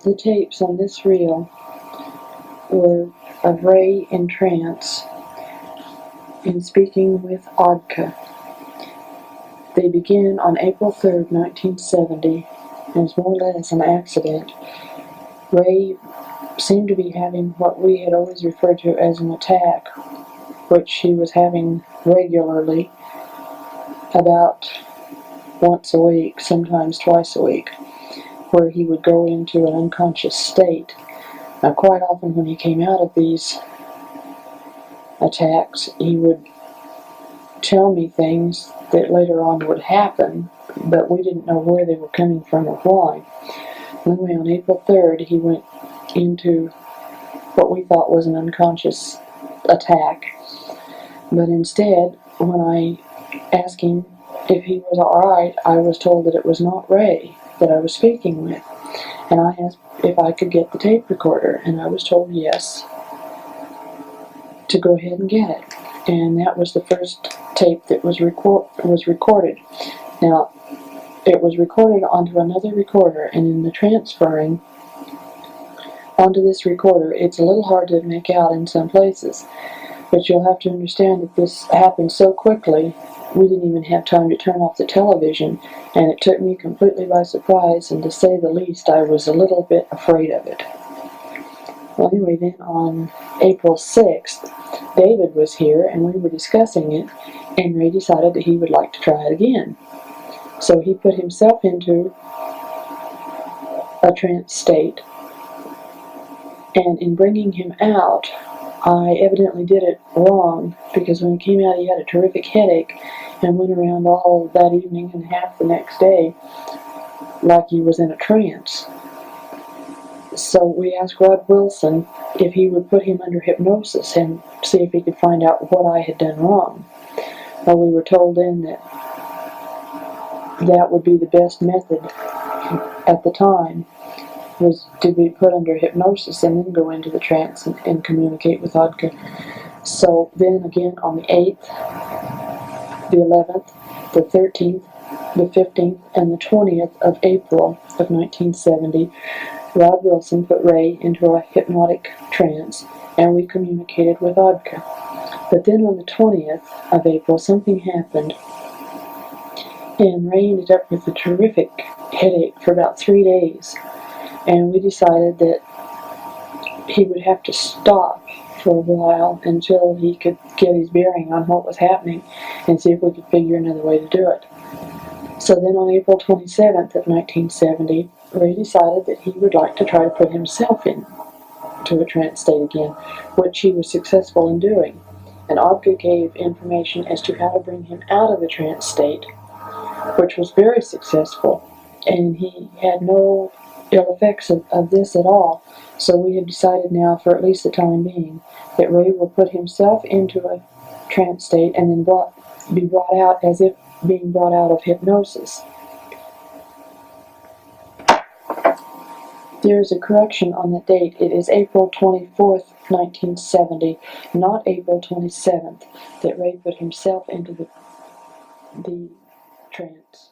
The tapes on this reel were of Ray in trance in speaking with Odka. They begin on April 3rd, 1970, and it's more or less an accident. Ray seemed to be having what we had always referred to as an attack, which he was having regularly, about once a week, sometimes twice a week, where he would go into an unconscious state. Now, quite often when he came out of these attacks, he would tell me things that later on would happen, but we didn't know where they were coming from or why. Anyway, on April 3rd, he went into what we thought was an unconscious attack, but instead, when I asked him if he was alright, I was told that it was not Ray that I was speaking with, and I asked if I could get the tape recorder, and I was told yes, to go ahead and get it. And that was the first tape that was recorded. Now, it was recorded onto another recorder, and in the transferring onto this recorder, it's a little hard to make out in some places, but you'll have to understand that this happened so quickly, we didn't even have time to turn off the television, and it took me completely by surprise, and to say the least, I was a little bit afraid of it. Well, anyway, then on April 6th, David was here, and we were discussing it, and Ray decided that he would like to try it again. So he put himself into a trance state, and in bringing him out, I evidently did it wrong, because when he came out he had a terrific headache and went around all that evening and half the next day like he was in a trance. So we asked Rod Wilson if he would put him under hypnosis and see if he could find out what I had done wrong. Well, we were told then that that would be the best method at the time, was to be put under hypnosis and then go into the trance and communicate with Odka. So then again on the 8th, the 11th, the 13th, the 15th, and the 20th of April of 1970, Rod Wilson put Ray into a hypnotic trance, and we communicated with Odka. But then on the 20th of April, something happened, and Ray ended up with a terrific headache for about 3 days. And we decided that he would have to stop for a while until he could get his bearing on what was happening and see if we could figure another way to do it. So then on April 27th of 1970, Ray decided that he would like to try to put himself into a trance state again, which he was successful in doing. And Odka gave information as to how to bring him out of the trance state, which was very successful, and he had no ill effects of this at all. So we have decided now, for at least the time being, that Ray will put himself into a trance state and then be brought out as if being brought out of hypnosis. There is a correction on the date. It is April 24th, 1970, not April 27th, that Ray put himself into the trance.